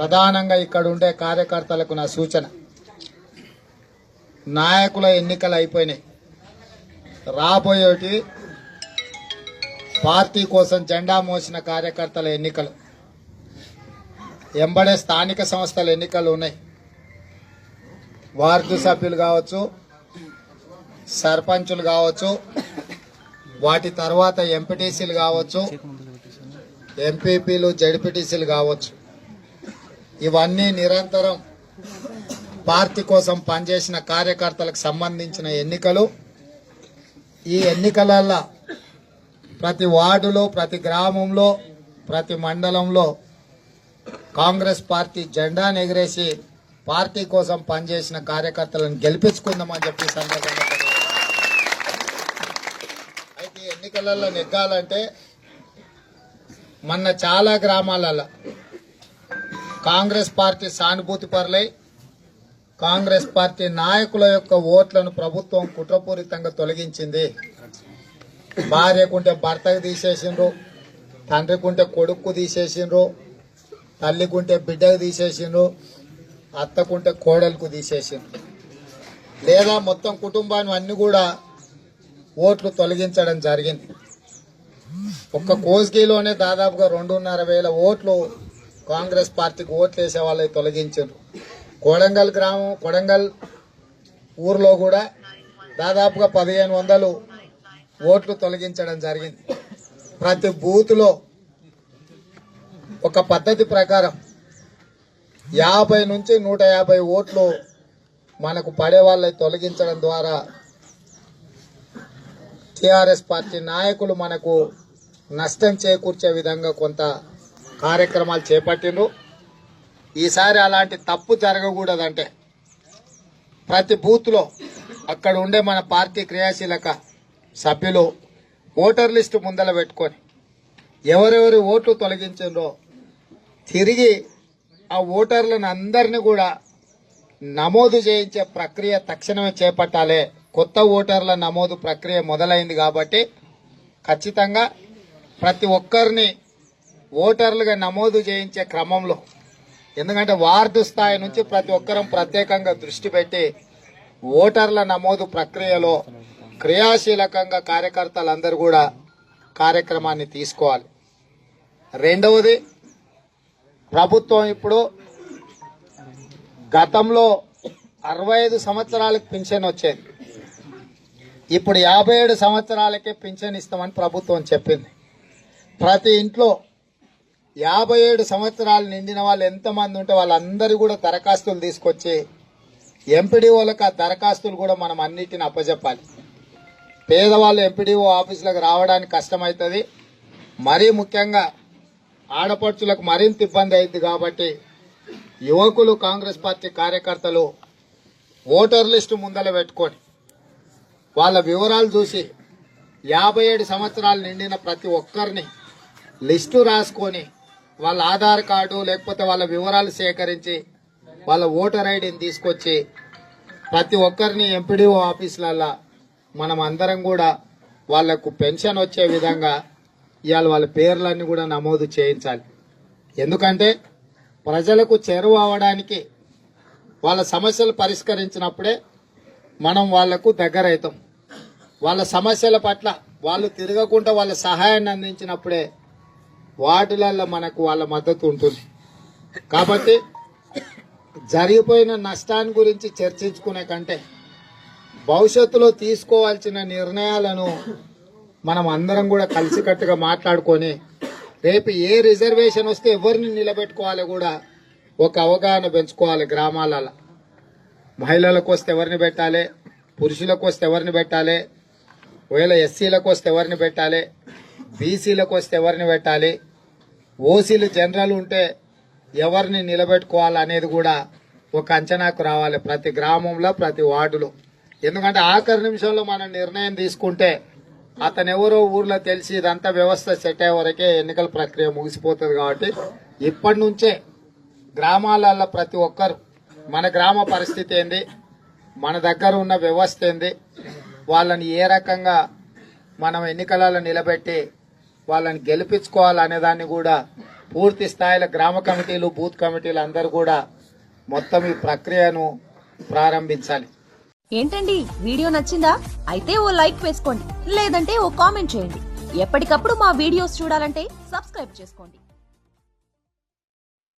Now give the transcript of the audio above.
ప్రధానంగా ఇక్కడ ఉండే కార్యకర్తలకు నా సూచన, నాయకుల ఎన్నికలు అయిపోయినాయి, రాబోయేటి పార్టీ కోసం జెండా మోసిన కార్యకర్తల ఎన్నికలు, ఎంబడే స్థానిక సంస్థల ఎన్నికలు ఉన్నాయి. వార్డు సభ్యులు కావచ్చు, సర్పంచులు కావచ్చు, వాటి తర్వాత ఎంపీటీసీలు కావచ్చు, ఎంపీపీలు, జడ్పీటీసీలు కావచ్చు. ఇవన్నీ నిరంతరం పార్టీ కోసం పనిచేసిన కార్యకర్తలకు సంబంధించిన ఎన్నికలు. ఈ ఎన్నికలలో ప్రతి వార్డులో, ప్రతి గ్రామంలో, ప్రతి మండలంలో కాంగ్రెస్ పార్టీ జెండాను ఎగిరేసి పార్టీ కోసం పనిచేసిన కార్యకర్తలను గెలిపించుకుందామని చెప్పి సందర్భంగా. అయితే ఎన్నికలలో నెగ్గాలంటే మొన్న చాలా గ్రామాలలో కాంగ్రెస్ పార్టీ సానుభూతి పరులై కాంగ్రెస్ పార్టీ నాయకుల యొక్క ఓట్లను ప్రభుత్వం కుట్రపూరితంగా తొలగించింది. భార్యకుంటే భర్తకు తీసేసిండ్రు, తండ్రికుంటే కొడుకు తీసేసిండ్రు, తల్లికుంటే బిడ్డకు తీసేసిండ్రు, అత్తకుంటే కోడలకు తీసేసిండ్రు, లేదా మొత్తం కుటుంబాన్ని అన్ని కూడా ఓట్లు తొలగించడం జరిగింది. ఒక్క కోస్గిలోనే దాదాపుగా 2,500,000 ఓట్లు కాంగ్రెస్ పార్టీకి ఓట్లు వేసే వాళ్ళకి తొలగించారు. కొడంగల్ ఊర్లో కూడా దాదాపుగా 1,500 ఓట్లు తొలగించడం జరిగింది. ప్రతి బూత్లో ఒక పద్ధతి ప్రకారం 50 నుంచి 150 ఓట్లు మనకు పడే వాళ్ళని తొలగించడం ద్వారా టీఆర్ఎస్ పార్టీ నాయకులు మనకు నష్టం చేకూర్చే విధంగా కొంత కార్యక్రమాలు చేపట్టిండ్రు. ఈసారి అలాంటి తప్పు జరగకూడదంటే ప్రతి బూత్లో అక్కడ ఉండే మన పార్టీ క్రియాశీలక సభ్యులు ఓటర్ లిస్టు ముందల పెట్టుకొని ఎవరెవరి ఓట్లు తొలగించిండ్రో తిరిగి ఆ ఓటర్లను అందరినీ కూడా నమోదు చేయించే ప్రక్రియ తక్షణమే చేపట్టాలి. కొత్త ఓటర్ల నమోదు ప్రక్రియ మొదలైంది కాబట్టి ఖచ్చితంగా ప్రతి ఒక్కరిని ఓటర్లుగా నమోదు చేయించే క్రమంలో, ఎందుకంటే వార్డు స్థాయి నుంచి ప్రతి ఒక్కరం ప్రత్యేకంగా దృష్టి పెట్టి ఓటర్ల నమోదు ప్రక్రియలో క్రియాశీలకంగా కార్యకర్తలందరూ కూడా కార్యక్రమాన్ని తీసుకోవాలి. రెండవది, ప్రభుత్వం ఇప్పుడు గతంలో 65 సంవత్సరాలకు పింఛన్ వచ్చేది, ఇప్పుడు 57 సంవత్సరాలకే పింఛన్ ఇస్తామని ప్రభుత్వం చెప్పింది. ప్రతి ఇంట్లో 57 సంవత్సరాలు నిండిన వాళ్ళు ఎంతమంది ఉంటే వాళ్ళందరూ కూడా దరఖాస్తులు తీసుకొచ్చి ఎంపీడీఓలకు ఆ దరఖాస్తులు కూడా మనం అన్నిటిని అప్పచెప్పాలి. పేదవాళ్ళు ఎంపీడీఓ ఆఫీసులకు రావడానికి కష్టమవుతుంది, మరీ ముఖ్యంగా ఆడపడుచులకు మరింత ఇబ్బంది అయింది. కాబట్టి యువకులు, కాంగ్రెస్ పార్టీ కార్యకర్తలు ఓటర్ లిస్టు ముందల పెట్టుకొని వాళ్ళ వివరాలు చూసి 57 సంవత్సరాలు నిండిన ప్రతి ఒక్కరిని లిస్టు రాసుకొని వాళ్ళ ఆధార్ కార్డు లేకపోతే వాళ్ళ వివరాలు సేకరించి వాళ్ళ ఓటర్ ఐడిని తీసుకొచ్చి ప్రతి ఒక్కరిని ఎంపీడీఓ ఆఫీసులలో మనం అందరం కూడా వాళ్లకు పెన్షన్ వచ్చే విధంగా ఇవాళ వాళ్ళ పేర్లన్నీ కూడా నమోదు చేయించాలి. ఎందుకంటే ప్రజలకు చేరువ అవడానికి, వాళ్ళ సమస్యలు పరిష్కరించినప్పుడే మనం వాళ్లకు దగ్గర అవుతాం. వాళ్ళ సమస్యల పట్ల వాళ్ళు తిరగకుండా వాళ్ళ సహాయాన్ని అందించినప్పుడే వాటిలలో మనకు వాళ్ళ మద్దతు ఉంటుంది. కాబట్టి జరిగిపోయిన నష్టాన్ని గురించి చర్చించుకునే కంటే భవిష్యత్తులో తీసుకోవాల్సిన నిర్ణయాలను మనం అందరం కూడా కలిసికట్టుగా మాట్లాడుకొని రేపు ఏ రిజర్వేషన్ వస్తే ఎవరిని నిలబెట్టుకోవాలి కూడా ఒక అవగాహన పెంచుకోవాలి. గ్రామాలలో మహిళలకు వస్తే ఎవరిని పెట్టాలి, పురుషులకు వస్తే ఎవరిని పెట్టాలి, ఒకవేళ ఎస్సీలకు వస్తే ఎవరిని పెట్టాలి, బీసీలకు వస్తే ఎవరిని పెట్టాలి, ఓసీలు జనరల్ ఉంటే ఎవరిని నిలబెట్టుకోవాలి అనేది కూడా ఒక అంచనాకు రావాలి ప్రతి గ్రామంలో, ప్రతి వార్డులో. ఎందుకంటే ఆఖరి నిమిషంలో మనం నిర్ణయం తీసుకుంటే అతను ఎవరో ఊర్లో తెలిసి ఇదంతా వ్యవస్థ సెట్ అయ్యే వరకే ఎన్నికల ప్రక్రియ ముగిసిపోతుంది. కాబట్టి ఇప్పటి నుంచే గ్రామాలలో ప్రతి ఒక్కరు మన గ్రామ పరిస్థితి ఏంది, మన దగ్గర ఉన్న వ్యవస్థ ఏంది, వాళ్ళని ఏ రకంగా మనం ఎన్నికలలో నిలబెట్టి వాళ్ళని గెలిపించుకోవాలనే దాన్ని కూడా పూర్తి స్థాయిలో గ్రామ కమిటీలు బూత్ కమిటీలు అందరూ కూడా మొత్తం ఈ ప్రక్రియను ప్రారంభించాలి. ఏంటండి వీడియో నచ్చిందా? అయితే ఓ లైక్ వేసుకోండి, లేదంటే ఓ కామెంట్ చేయండి. ఎప్పటికప్పుడు మా వీడియోస్ చూడాలంటే సబ్స్క్రైబ్ చేసుకోండి.